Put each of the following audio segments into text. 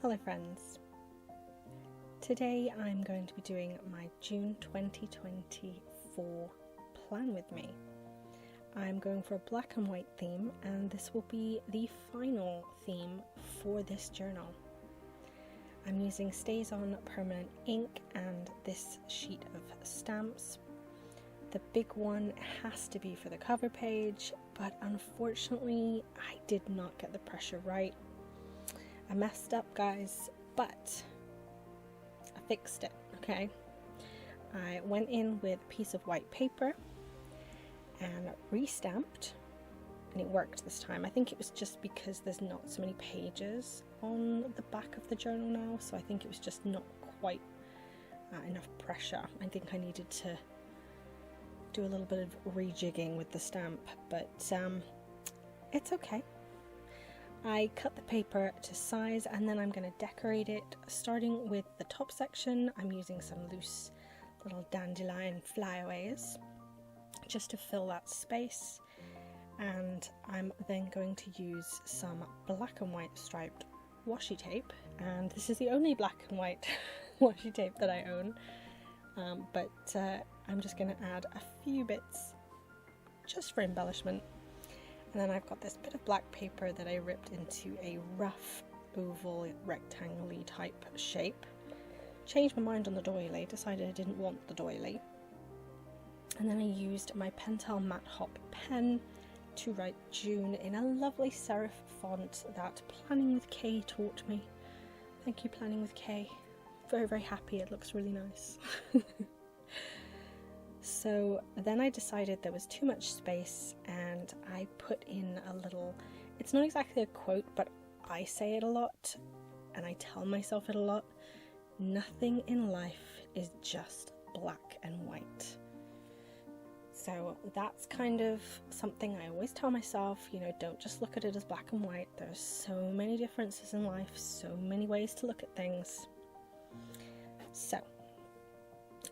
Hello friends, today I'm going to be doing my June 2024 plan with me. I'm going for a black and white theme, and this will be the final theme for this journal. I'm using StazOn permanent ink and this sheet of stamps. The big one has to be for the cover page, but unfortunately I did not get the pressure right. I messed up, guys, but I fixed it, okay? I went in with a piece of white paper and re-stamped, and it worked this time. I think it was just because there's not so many pages on the back of the journal now, so I think it was just not quite enough pressure. I think I needed to do a little bit of rejigging with the stamp, but it's okay. I cut the paper to size, and then I'm going to decorate it, starting with the top section. I'm using some loose little dandelion flyaways just to fill that space, and I'm then going to use some black and white striped washi tape, and this is the only black and white washi tape that I own, but I'm just going to add a few bits just for embellishment. And then I've got this bit of black paper that I ripped into a rough oval rectangle-y type shape. Changed my mind on the doily, decided I didn't want the doily. And then I used my Pentel Matte Hop pen to write June in a lovely serif font that Planning with Kay taught me. Thank you, Planning with Kay. Very, very happy, it looks really nice. So then I decided there was too much space, and I put in a little, it's not exactly a quote, but I say it a lot and I tell myself it a lot: nothing in life is just black and white. So that's kind of something I always tell myself, you know, don't just look at it as black and white. There's so many differences in life, so many ways to look at things. So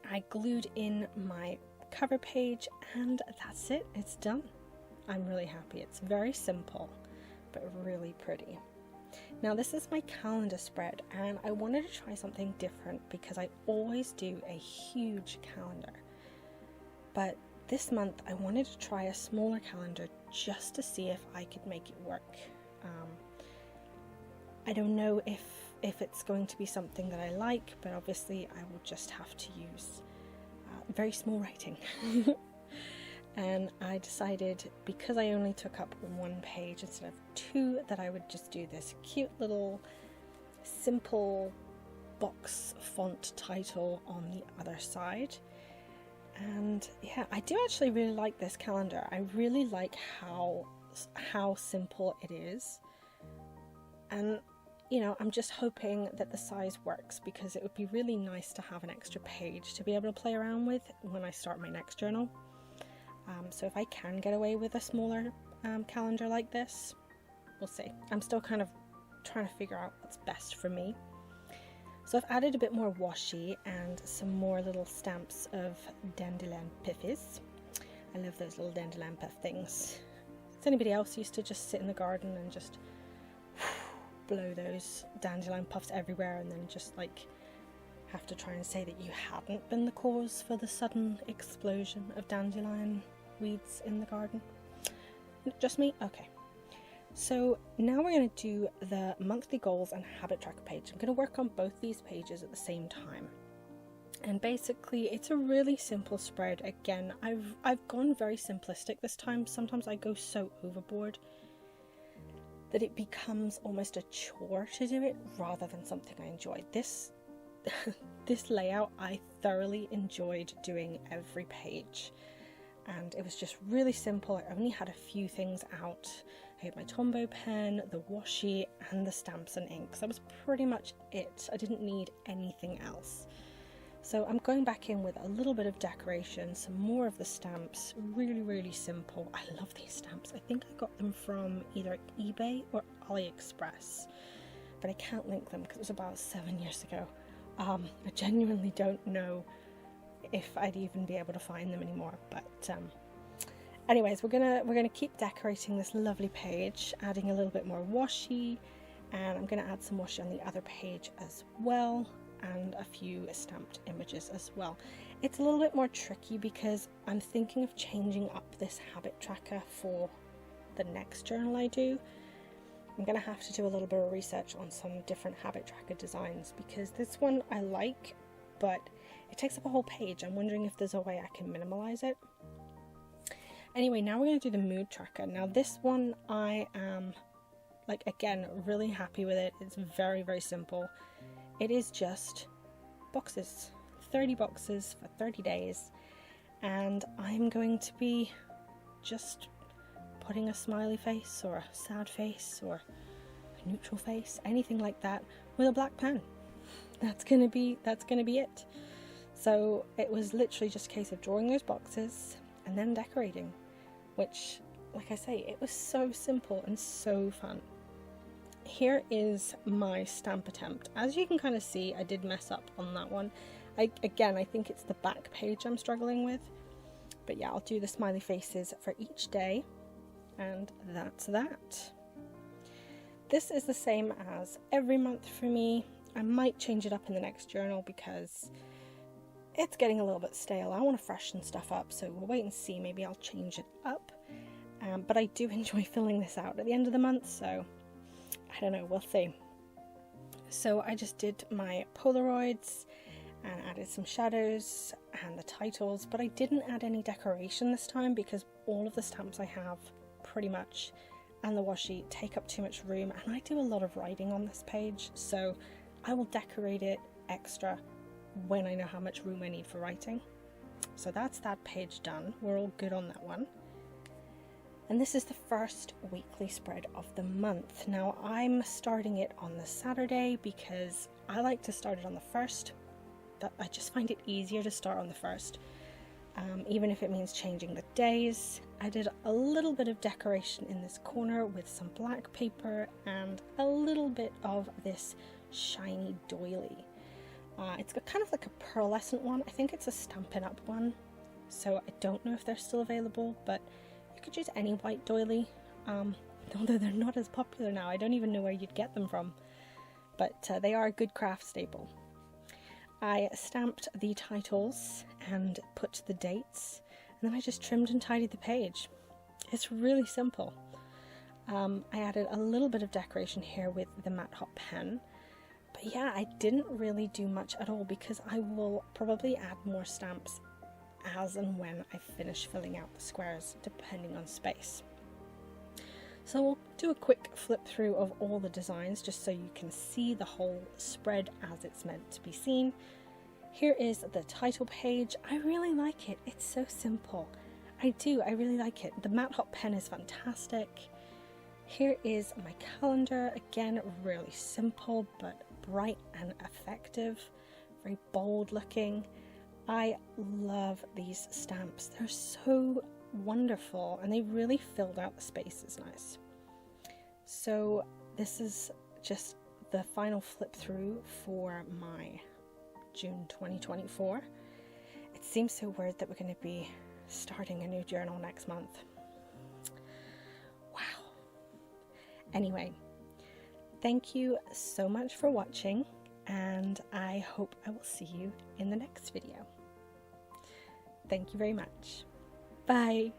I glued in my cover page, and that's it, it's done. I'm really happy. It's very simple but really pretty. Now this is my calendar spread, and I wanted to try something different because I always do a huge calendar, but this month I wanted to try a smaller calendar just to see if I could make it work. I don't know if it's going to be something that I like, but obviously I will just have to use very small writing. And I decided, because I only took up one page instead of two, that I would just do this cute little simple box font title on the other side. And yeah, I do actually really like this calendar. I really like how simple it is, and you know, I'm just hoping that the size works, because it would be really nice to have an extra page to be able to play around with when I start my next journal. So if I can get away with a smaller calendar like this, we'll see. I'm still kind of trying to figure out what's best for me. So I've added a bit more washi and some more little stamps of dandelion piffies. I love those little dandelion puff things. Does anybody else used to just sit in the garden and just blow those dandelion puffs everywhere, and then just like have to try and say that you hadn't been the cause for the sudden explosion of dandelion weeds in the garden? Just me? Okay. So now we're going to do the monthly goals and habit tracker page. I'm going to work on both these pages at the same time. And basically it's a really simple spread. Again, I've gone very simplistic this time. Sometimes I go so overboard that it becomes almost a chore to do it rather than something I enjoy. This layout I thoroughly enjoyed doing every page, and it was just really simple. I only had a few things out. I had my Tombow pen, the washi, and the stamps and inks. That was pretty much it. I didn't need anything else. So I'm going back in with a little bit of decoration, some more of the stamps, really, really simple. I love these stamps. I think I got them from either eBay or AliExpress, but I can't link them because it was about 7 years ago. I genuinely don't know if I'd even be able to find them anymore, but anyways, we're gonna keep decorating this lovely page, adding a little bit more washi and I'm going to add some washi on the other page as well, and a few stamped images as well. It's a little bit more tricky because I'm thinking of changing up this habit tracker for the next journal I do. I'm going to have to do a little bit of research on some different habit tracker designs, because this one I like, but it takes up a whole page. I'm wondering if there's a way I can minimize it. Anyway, now we're going to do the mood tracker. Now this one I am, like, again, really happy with it. It's very, very simple. It is just boxes, 30 boxes for 30 days, and I'm going to be just putting a smiley face or a sad face or a neutral face, anything like that, with a black pen. That's gonna be it. So it was literally just a case of drawing those boxes and then decorating, which, like I say, it was so simple and so fun. Here is my stamp attempt. As you can kind of see, I did mess up on that one. I think it's the back page I'm struggling with. But yeah, I'll do the smiley faces for each day, and that's that. This is the same as every month for me. I might change it up in the next journal because it's getting a little bit stale. I want to freshen stuff up, so we'll wait and see. Maybe I'll change it up. But I do enjoy filling this out at the end of the month, so I don't know, we'll see. So I just did my Polaroids and added some shadows and the titles, but I didn't add any decoration this time because all of the stamps I have pretty much and the washi take up too much room, and I do a lot of writing on this page, so I will decorate it extra when I know how much room I need for writing. So that's that page done. We're all good on that one. And this is the first weekly spread of the month. Now I'm starting it on the Saturday because I like to start it on the 1st. I just find it easier to start on the 1st, even if it means changing the days. I did a little bit of decoration in this corner with some black paper and a little bit of this shiny doily. It's got kind of like a pearlescent one. I think it's a Stampin' Up one, so I don't know if they're still available, but you could use any white doily, although they're not as popular now. I don't even know where you'd get them from, but they are a good craft staple. I stamped the titles and put the dates, and then I just trimmed and tidied the page. It's really simple. I added a little bit of decoration here with the Matte Hot pen, but yeah, I didn't really do much at all because I will probably add more stamps as and when I finish filling out the squares, depending on space. So we'll do a quick flip through of all the designs just so you can see the whole spread as it's meant to be seen. Here is the title page. I really like it. It's so simple. I really like it. The Matte Hot pen is fantastic. Here is my calendar. Again, really simple but bright and effective. Very bold looking. I love these stamps. They're so wonderful and they really filled out the spaces nice. So this is just the final flip through for my June 2024. It seems so weird that we're going to be starting a new journal next month. Wow. Anyway, thank you so much for watching, and I hope I will see you in the next video. Thank you very much. Bye.